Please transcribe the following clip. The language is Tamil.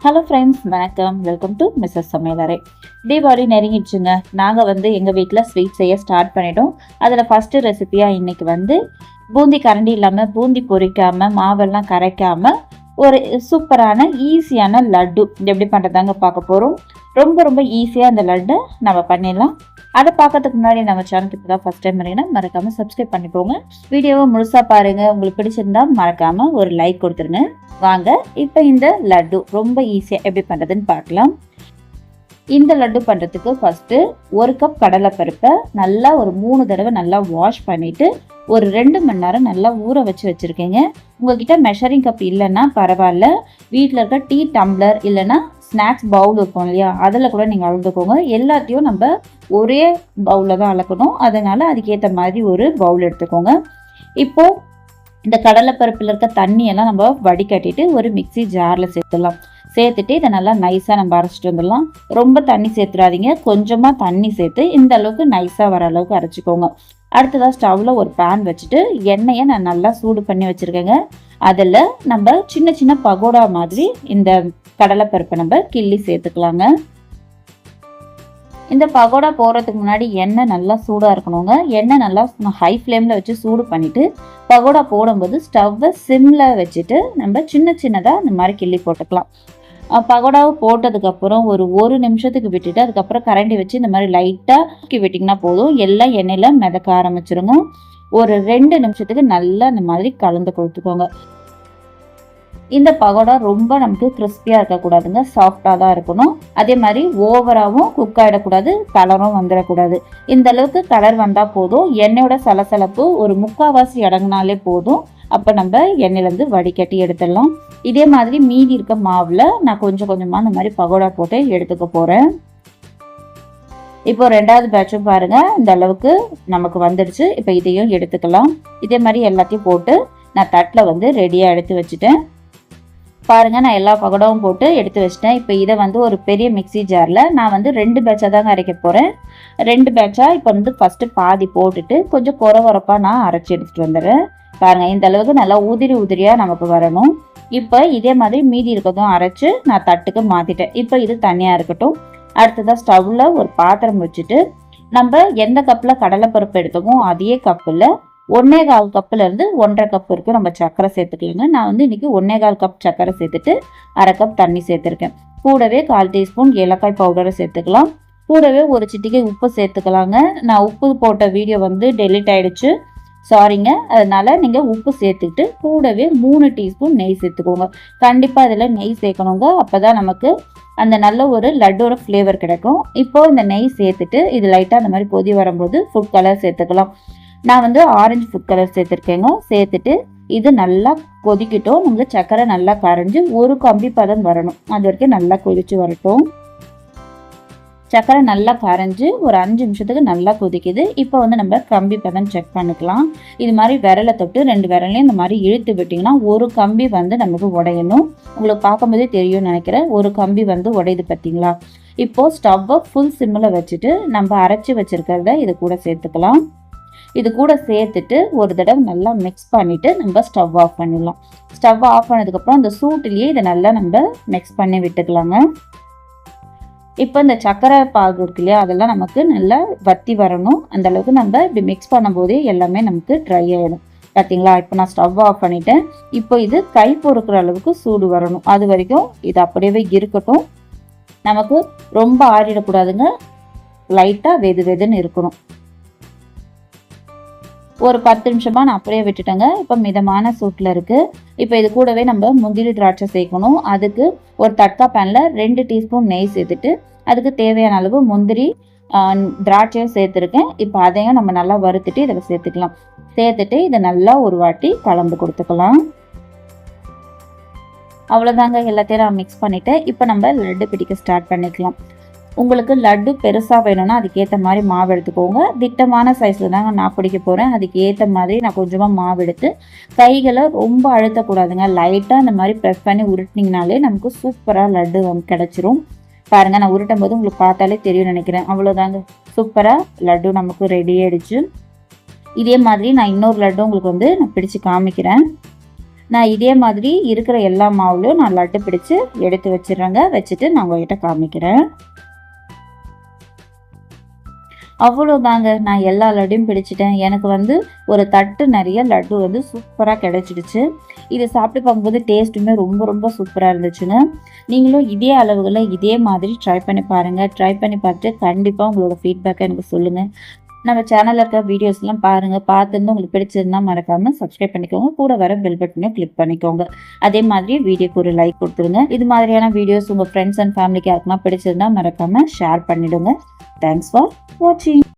ஹலோ ஃப்ரெண்ட்ஸ், வணக்கம். Welcome to mrssamaiyalarai. தீபாவளி நெருங்கிடுச்சுங்க. நாங்கள் எங்கள் வீட்டில் ஸ்வீட் செய்ய ஸ்டார்ட் பண்ணிட்டோம். அதில் ஃபஸ்ட்டு ரெசிபியாக இன்றைக்கி பூந்தி கரண்டி இல்லாமல் பூந்தி பொரிக்காமல் மாவெல்லாம் கரைக்காமல் ஒரு சூப்பரான ஈஸியான லட்டு எப்படி பண்ணுறதாங்க பார்க்க போகிறோம். ரொம்ப ரொம்ப ஈஸியாக அந்த லட்டு நம்ம பண்ணிடலாம். அதை பார்க்கறதுக்கு முன்னாடி நம்ம சேனலுக்கு தான் ஃபஸ்ட் டைம் வரீங்கன்னா மறக்காமல் சப்ஸ்கிரைப் பண்ணிக்கோங்க. வீடியோவை முழுசாக பாருங்கள். உங்களுக்கு பிடிச்சிருந்தா மறக்காமல் ஒரு லைக் கொடுத்துருங்க. வாங்க இப்போ இந்த லட்டு ரொம்ப ஈஸியாக எப்படி பண்ணுறதுன்னு பார்க்கலாம். இந்த லட்டு பண்ணுறதுக்கு ஃபஸ்ட்டு 1 கப் கடலைப்பருப்பை நல்லா ஒரு 3 தடவை நல்லா வாஷ் பண்ணிவிட்டு ஒரு 2 மணி நேரம் நல்லா ஊற வச்சுருக்கேங்க. உங்கள்கிட்ட மெஷரிங் கப் இல்லைன்னா பரவாயில்ல, வீட்டில் இருக்க டீ டம்ளர் இல்லைன்னா ஸ்நாக்ஸ் பவுல் இருக்கும் இல்லையா, அதில் கூட நீங்கள் அளந்துக்கோங்க. எல்லாத்தையும் நம்ம ஒரே பவுலில் தான் அளக்கணும், அதனால் அதுக்கேற்ற மாதிரி ஒரு பவுல் எடுத்துக்கோங்க. இப்போது இந்த கடலைப்பருப்பில் இருக்க தண்ணியெல்லாம் நம்ம வடிகட்டிட்டு ஒரு மிக்சி ஜாரில் சேர்த்துடலாம். சேர்த்துட்டு இதை நல்லா நைஸாக நம்ம அரைச்சிட்டு வந்துடலாம். ரொம்ப தண்ணி சேர்த்துடாதீங்க, கொஞ்சமாக தண்ணி சேர்த்து இந்த அளவுக்கு நைஸாக வர அளவுக்கு அரைச்சிக்கோங்க. அடுத்ததாக ஸ்டவ்வில் ஒரு பேன் வச்சுட்டு எண்ணெயை நான் நல்லா சூடு பண்ணி வச்சுருக்கேங்க. அதில் நம்ம சின்ன சின்ன பகோடா மாதிரி இந்த கடலைப்பருப்பை நம்ம கிள்ளி சேர்த்துக்கலாங்க. இந்த பகோடா போடுறதுக்கு முன்னாடி எண்ணெய் நல்லா சூடாக இருக்கணுங்க. எண்ணெய் நல்லா ஹை ஃப்ளேமில் வச்சு சூடு பண்ணிவிட்டு பகோடா போடும்போது ஸ்டவ்வை சிம்மில் வச்சுட்டு நம்ம சின்ன சின்னதாக இந்த மாதிரி கிள்ளி போட்டுக்கலாம். பகோடாவை போட்டதுக்கப்புறம் ஒரு நிமிஷத்துக்கு விட்டுட்டு அதுக்கப்புறம் கரண்டி வச்சு இந்த மாதிரி லைட்டாக விட்டிங்கன்னா போதும். எல்லாம் எண்ணெயில் மிதக்க ஆரம்பிச்சிருங்க. ஒரு 2 நிமிஷத்துக்கு நல்லா இந்த மாதிரி கலந்து கொடுத்துக்கோங்க. இந்த பகோடா ரொம்ப நமக்கு கிறிஸ்பியாக இருக்கக்கூடாதுங்க, சாஃப்டாக தான் இருக்கணும். அதே மாதிரி ஓவராகவும் குக் ஆகிடக்கூடாது, கலரும் வந்துடக்கூடாது. இந்த அளவுக்கு கலர் வந்தால் போதும். எண்ணெயோட சலசலப்பு ஒரு 3/4 அடங்கினாலே போதும். அப்போ நம்ம எண்ணெயிலேருந்து வடிகட்டி எடுத்துடலாம். இதே மாதிரி மீதி இருக்க மாவில் நான் கொஞ்சம் கொஞ்சமாக இந்த மாதிரி பகோடா போட்டு எடுத்துக்க போகிறேன். இப்போ 2வது பேட்சும் பாருங்கள், இந்த அளவுக்கு நமக்கு வந்துடுச்சு. இப்போ இதையும் எடுத்துக்கலாம். இதே மாதிரி எல்லாத்தையும் போட்டு நான் தட்டில் ரெடியாக எடுத்து வச்சுட்டேன். பாருங்கள், நான் எல்லா பகோடாவும் போட்டு எடுத்து வச்சிட்டேன். இப்போ இதை ஒரு பெரிய மிக்சி ஜாரில் நான் 2 பேட்சாக தாங்க அரைக்க போகிறேன். 2 பேட்சாக இப்போ ஃபஸ்ட்டு பாதி போட்டுட்டு கொஞ்சம் குறப்பாக நான் அரைச்சி எடுத்துகிட்டு வந்துடுறேன். பாருங்கள், இந்த அளவுக்கு நல்லா உதிரியாக நமக்கு வரணும். இப்போ இதே மாதிரி மீதி இருக்கிறதும் அரைச்சி நான் தட்டுக்கு மாற்றிட்டேன். இப்போ இது தனியாக இருக்கட்டும். அடுத்ததாக ஸ்டவ்வில் ஒரு பாத்திரம் வச்சுட்டு நம்ம எந்த கப்பில் கடலைப்பருப்பு எடுத்தோமோ அதே கப்பில் 1/4 கப்புலேருந்து 1.5 கப் வரைக்கும் நம்ம சர்க்கரை சேர்த்துக்கலாங்க. நான் இன்றைக்கி 1/4 கப் சர்க்கரை சேர்த்துட்டு 1/2 கப் தண்ணி சேர்த்துருக்கேன். கூடவே 1/4 டீஸ்பூன் ஏலக்காய் பவுடரை சேர்த்துக்கலாம். கூடவே ஒரு சிட்டிகை உப்பு சேர்த்துக்கலாங்க. நான் உப்பு போட்ட வீடியோ டெலிட் ஆகிடுச்சு, சாரிங்க. அதனால் நீங்கள் உப்பு சேர்த்துக்கிட்டு கூடவே 3 டீஸ்பூன் நெய் சேர்த்துக்கோங்க. கண்டிப்பாக இதில் நெய் சேர்க்கணுங்க, அப்போ தான் நமக்கு அந்த நல்ல ஒரு லட்டோட ஃப்ளேவர் கிடைக்கும். இப்போது இந்த நெய் சேர்த்துட்டு இது லைட்டாக அந்த மாதிரி கொதி வரும்போது ஃபுட் கலர் சேர்த்துக்கலாம். நான் ஆரஞ்சு ஃபுட் கலர் சேர்த்துருக்கேங்க. சேர்த்துட்டு இது நல்லா கொதிக்கட்டும். நமக்கு சர்க்கரை நல்லா கரைஞ்சி ஒரு கம்பி பதம் வரணும், அது வரைக்கும் நல்லா கொதிச்சு வரட்டும். சர்க்கரை நல்லா கரைஞ்சி ஒரு 5 நிமிஷத்துக்கு நல்லா கொதிக்குது. இப்போ நம்ம கம்பி பதம் செக் பண்ணிக்கலாம். இது மாதிரி விரலை தொட்டு 2 விரலையும் இந்த மாதிரி இழுத்து விட்டிங்கன்னா ஒரு கம்பி நமக்கு உடையணும். உங்களுக்கு பார்க்கும்போதே தெரியும்னு நினைக்கிறேன். ஒரு கம்பி உடையுது பார்த்தீங்களா. இப்போது ஸ்டவ்வை ஃபுல் சிம்மில் வச்சுட்டு நம்ம அரைச்சி வச்சுருக்கிறத இது கூட சேர்த்துக்கலாம். இது கூட சேர்த்துட்டு ஒரு தடவை நல்லா மிக்ஸ் பண்ணிவிட்டு நம்ம ஸ்டவ் ஆஃப் பண்ணிடலாம். ஸ்டவ் ஆஃப் பண்ணதுக்கப்புறம் அந்த சூட்டிலேயே இதை நல்லா நம்ம மிக்ஸ் பண்ணி விட்டுக்கலாங்க. இப்போ இந்த சர்க்கரை பாகு இருக்கு இல்லையா, அதெல்லாம் நமக்கு நல்லா வத்தி வரணும். அந்த அளவுக்கு நம்ம இப்படி மிக்ஸ் பண்ணும்போதே எல்லாமே நமக்கு ட்ரை ஆகிடும். பார்த்தீங்களா, இப்போ நான் ஸ்டவ் ஆஃப் பண்ணிட்டேன். இப்போ இது கை பொறுக்கிற அளவுக்கு சூடு வரணும். அது வரைக்கும் இது அப்படியே இருக்கட்டும். நமக்கு ரொம்ப ஆறிடக்கூடாதுங்க, லைட்டாக வெதுன்னு இருக்கணும். ஒரு 10 நிமிஷமாக நான் அப்படியே விட்டுட்டேங்க. இப்போ மிதமான சூட்டில் இருக்குது. இப்போ இது கூடவே நம்ம முந்திரி திராட்சை சேர்க்கணும். அதுக்கு ஒரு தட்கா பேனில் 2 டீஸ்பூன் நெய் சேர்த்துட்டு அதுக்கு தேவையான அளவு முந்திரி திராட்சையும் சேர்த்துருக்கேன். இப்போ அதையும் நம்ம நல்லா வறுத்துட்டு இதில் சேர்த்துக்கலாம். சேர்த்துட்டு இதை நல்லா ஒரு வாட்டி கலந்து கொடுத்துக்கலாம். அவ்வளோதாங்க, எல்லாத்தையும் நான் மிக்ஸ் பண்ணிவிட்டேன். இப்போ நம்ம லட்டு பிடிக்க ஸ்டார்ட் பண்ணிக்கலாம். உங்களுக்கு லட்டு பெருசாக வேணும்னா அதுக்கேற்ற மாதிரி மாவு எடுத்துக்கோங்க. திட்டமான சைஸில் தாங்க நான் பிடிக்க போகிறேன். அதுக்கு ஏற்ற மாதிரி நான் கொஞ்சமாக மாவு எடுத்து கைகளை ரொம்ப அழுத்தக்கூடாதுங்க. லைட்டாக இந்த மாதிரி ப்ரெஸ் பண்ணி உருட்டினீங்கனாலே நமக்கு சூப்பராக லட்டு கிடச்சிரும். பாருங்கள், நான் உருட்டும் போது உங்களுக்கு பார்த்தாலே தெரியும்னு நினைக்கிறேன். அவ்வளோதாங்க, சூப்பராக லட்டு நமக்கு ரெடி ஆகிடுச்சு. இதே மாதிரி நான் இன்னொரு லட்டு உங்களுக்கு நான் பிடிச்சு காமிக்கிறேன். நான் இதே மாதிரி இருக்கிற எல்லா மாவுலையும் நான் லட்டு பிடிச்சு எடுத்து வச்சிடுறேங்க. வச்சுட்டு நான் உங்ககிட்ட காமிக்கிறேன். அவ்வளோதாங்க, நான் எல்லா லட்டையும் பிடிச்சிட்டேன். எனக்கு வந்து ஒரு தட்டு நிறைய லட்டு வந்து சூப்பராக கிடச்சிடுச்சு. இதை சாப்பிட்டு பார்க்கும்போது டேஸ்ட்டுமே ரொம்ப ரொம்ப சூப்பராக இருந்துச்சுங்க. நீங்களும் இதே அளவுகளை இதே மாதிரி ட்ரை பண்ணி பாருங்கள். ட்ரை பண்ணி பார்த்துட்டு கண்டிப்பாக உங்களோட ஃபீட்பேக்கை எனக்கு சொல்லுங்கள். நம்ம சேனலில் இருக்க வீடியோஸ்லாம் பாருங்கள். பார்த்துருந்து உங்களுக்கு பிடிச்சிருந்தா மறக்காமல் சப்ஸ்கிரைப் பண்ணிக்கோங்க. கூட வர பெல் பட்டனையும் கிளிக் பண்ணிக்கோங்க. அதே மாதிரி வீடியோக்கு ஒரு லைக் கொடுத்துருங்க. இது மாதிரியான வீடியோஸ் உங்கள் ஃப்ரெண்ட்ஸ் அண்ட் ஃபேமிலிக்கு யாருக்குன்னா பிடிச்சிருந்தா மறக்காமல் ஷேர் பண்ணிவிடுங்க. தேங்க்ஸ் ஃபார் வாட்சிங்.